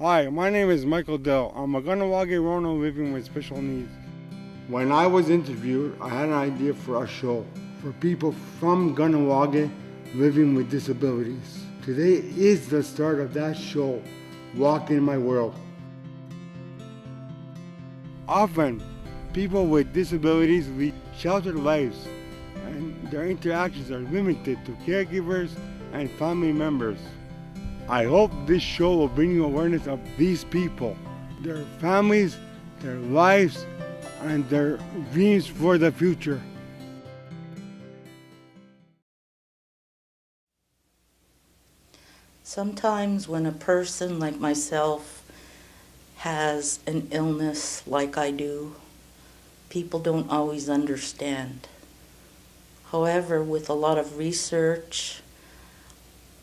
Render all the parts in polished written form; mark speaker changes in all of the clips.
Speaker 1: Hi, my name is Michael Dell. I'm a Ganawagi Rono living with special needs. When I was interviewed, I had an idea for a show for people from Ganawagi living with disabilities. Today is the start of that show, Walk in My World. Often, people with disabilities lead sheltered lives, and their interactions are limited to caregivers and family members. I hope this show will bring you awareness of these people, their families, their lives, and their dreams for the future.
Speaker 2: Sometimes when a person like myself has an illness like I do, people don't always understand. However, with a lot of research,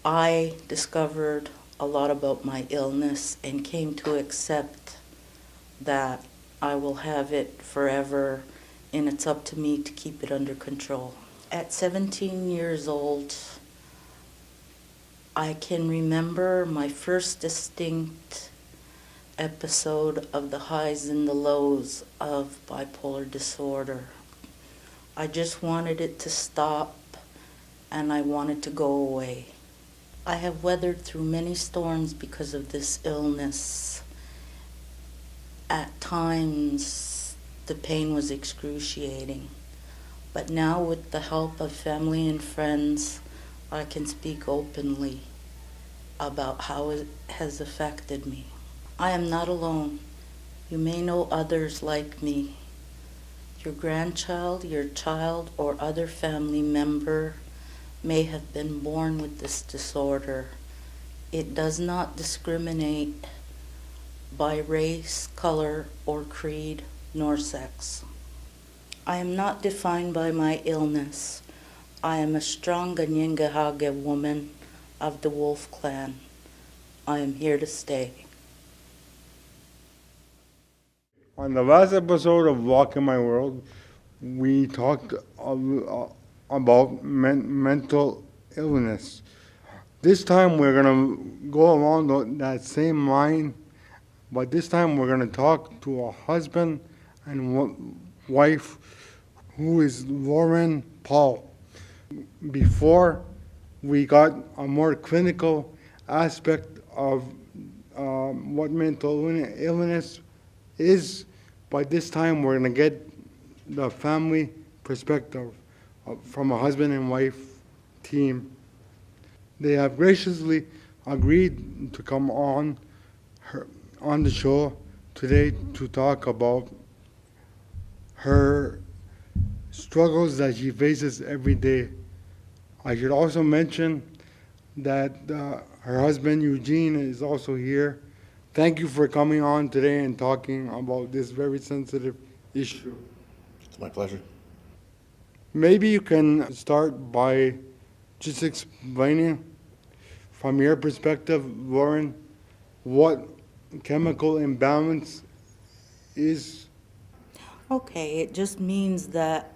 Speaker 2: I discovered a lot about my illness and came to accept that I will have it forever and it's up to me to keep it under control. At 17 years old, I can remember my first distinct episode of the highs and the lows of bipolar disorder. I just wanted it to stop and I wanted to go away. I have weathered through many storms because of this illness. At times, the pain was excruciating. But now, with the help of family and friends, I can speak openly about how it has affected me. I am not alone. You may know others like me. Your grandchild, your child, or other family member may have been born with this disorder. It does not discriminate by race, color, or creed, nor sex. I am not defined by my illness. I am a strong Ganyengahage woman of the Wolf Clan. I am here to stay.
Speaker 1: On the last episode of Walk in My World, we talked about mental illness. This time we're going to go along that same line, but this time we're going to talk to a husband and wife who is Lauren Paul. Before we got a more clinical aspect of what mental illness is, but this time we're going to get the family perspective from a husband and wife team. They have graciously agreed to come on the show today to talk about her struggles that she faces every day. I should also mention that her husband Eugene is also here. Thank you for coming on today and talking about this very sensitive issue.
Speaker 3: It's my pleasure.
Speaker 1: Maybe you can start by just explaining from your perspective, Lauren, what chemical imbalance is.
Speaker 2: Okay, it just means that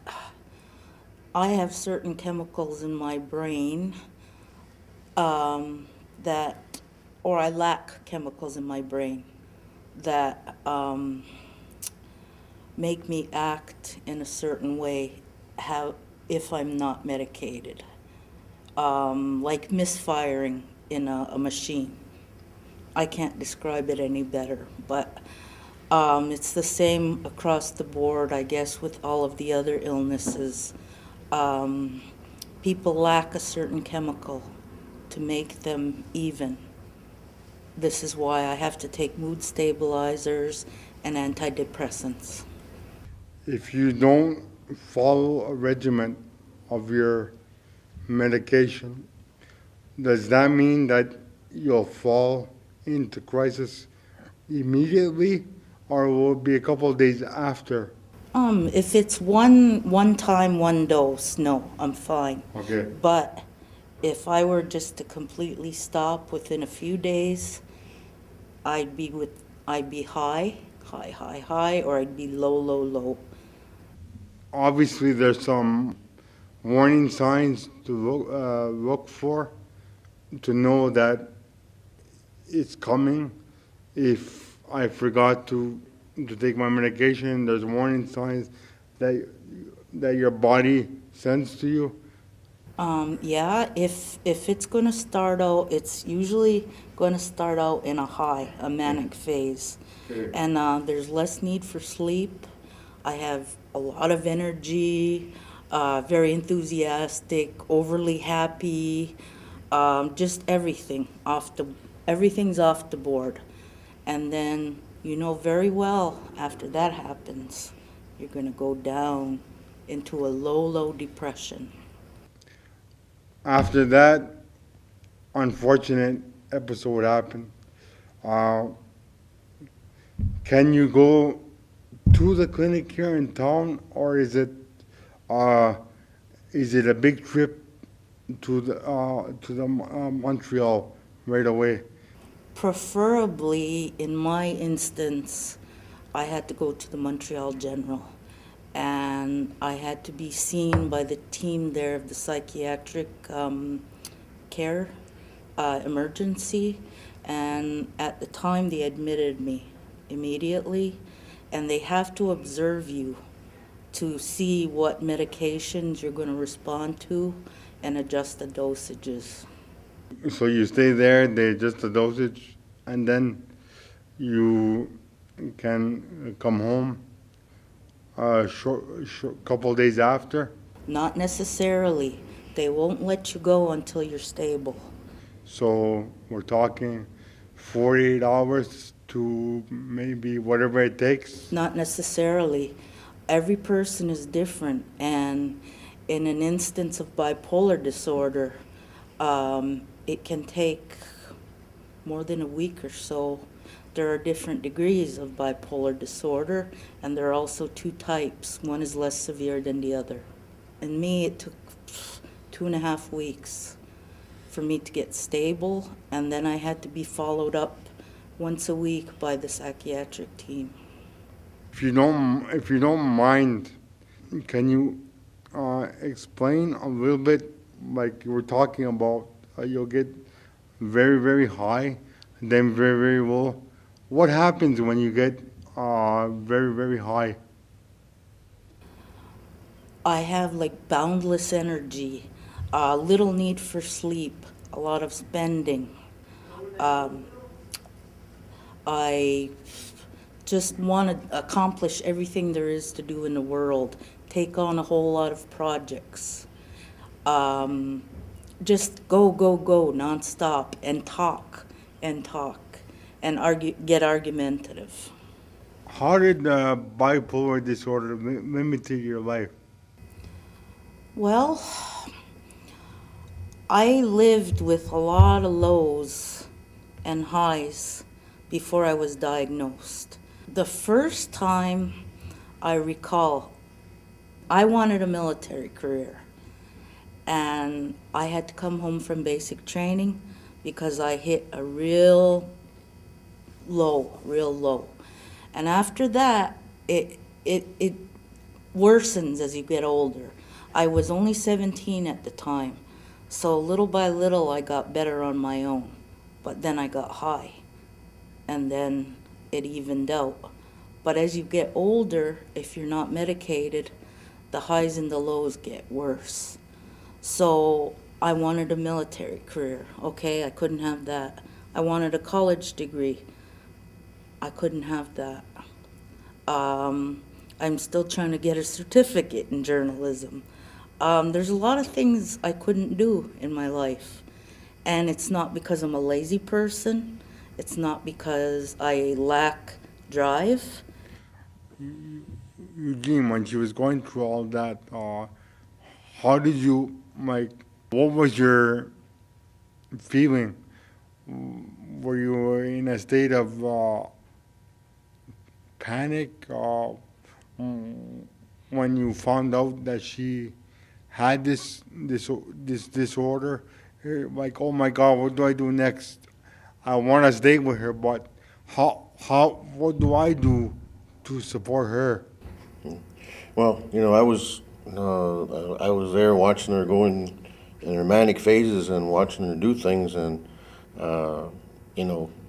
Speaker 2: I have certain chemicals in my brain or I lack chemicals in my brain that make me act in a certain way if I'm not medicated. Like misfiring in a machine. I can't describe it any better, but it's the same across the board, I guess, with all of the other illnesses. People lack a certain chemical to make them even. This is why I have to take mood stabilizers and antidepressants.
Speaker 1: If you don't follow a regimen of your medication, does that mean that you'll fall into crisis immediately, or will it be a couple of days after?
Speaker 2: If it's one time, one dose, no, I'm fine.
Speaker 1: Okay.
Speaker 2: But if I were just to completely stop within a few days, I'd be high, or I'd be low, low, low.
Speaker 1: Obviously, there's some warning signs to look for to know that it's coming. if I forgot to take my medication, there's warning signs that your body sends to you.
Speaker 2: Yeah, if it's going to start out, it's usually going to start out in a high, a manic phase.
Speaker 1: Okay.
Speaker 2: And there's less need for sleep. I have a lot of energy, very enthusiastic, overly happy, just everything's off the board. And then you know very well after that happens, you're going to go down into a low depression.
Speaker 1: After that unfortunate episode happened, uh, can you go to the clinic here in town, or uh, is it a big trip to the Montreal right away?
Speaker 2: Preferably, in my instance, I had to go to the Montreal General, and I had to be seen by the team there of the psychiatric care emergency. And at the time, they admitted me immediately, and they have to observe you to see what medications you're going to respond to and adjust the dosages.
Speaker 1: So you stay there, they adjust the dosage, and then you can come home short couple days after.
Speaker 2: Not necessarily. They won't let you go until you're stable.
Speaker 1: So we're talking 48 hours to maybe whatever it takes.
Speaker 2: Not necessarily. Every person is different, and in an instance of bipolar disorder, it can take more than a week or so. There are different degrees of bipolar disorder, and there are also two types. One is less severe than the other. And me, it took 2.5 weeks for me to get stable, and then I had to be followed up once a week by the psychiatric team.
Speaker 1: If you don't mind, can you explain a little bit, like you were talking about, you'll get very high, then very low. What happens when you get very high?
Speaker 2: I have like boundless energy, little need for sleep, a lot of spending. Um, I just want to accomplish everything there is to do in the world, take on a whole lot of projects. Just go nonstop and talk and get argumentative.
Speaker 1: How did bipolar disorder limit your life?
Speaker 2: Well, I lived with a lot of lows and highs before I was diagnosed. The first time I recall, I wanted a military career, and I had to come home from basic training because I hit a real low. And after that, it worsens as you get older. I was only 17 at the time, so little by little I got better on my own. But then I got high, and then it evened out. But as you get older, if you're not medicated, the highs and the lows get worse. So I wanted a military career. Okay, I couldn't have that. I wanted a college degree. I couldn't have that. I'm still trying to get a certificate in journalism. There's a lot of things I couldn't do in my life. And it's not because I'm a lazy person. It's not because I lack drive.
Speaker 1: Eugene, when she was going through all that, how did you, like, what was your feeling? Were you in a state of panic when you found out that she had this disorder? Like, oh my God, what do I do next? I want to stay with her, but what do I do to support her?
Speaker 3: Well, I was there watching her going in her manic phases and watching her do things, and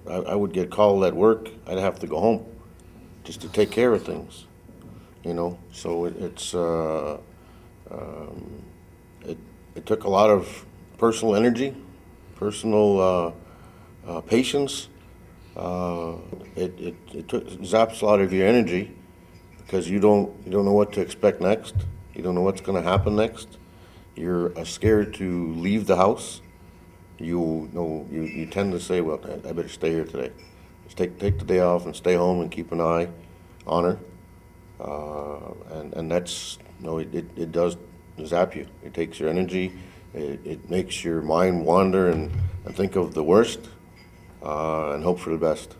Speaker 3: I would get called at work. I'd have to go home just to take care of things, you know. So it took a lot of personal energy, personal patience. It zaps a lot of your energy because you don't know what to expect next. You don't know what's going to happen next. You're scared to leave the house. You tend to say, well, I better stay here today. Just take the day off and stay home and keep an eye on her. And that's, it does zap you. It takes your energy. It makes your mind wander and think of the worst and hope for the best.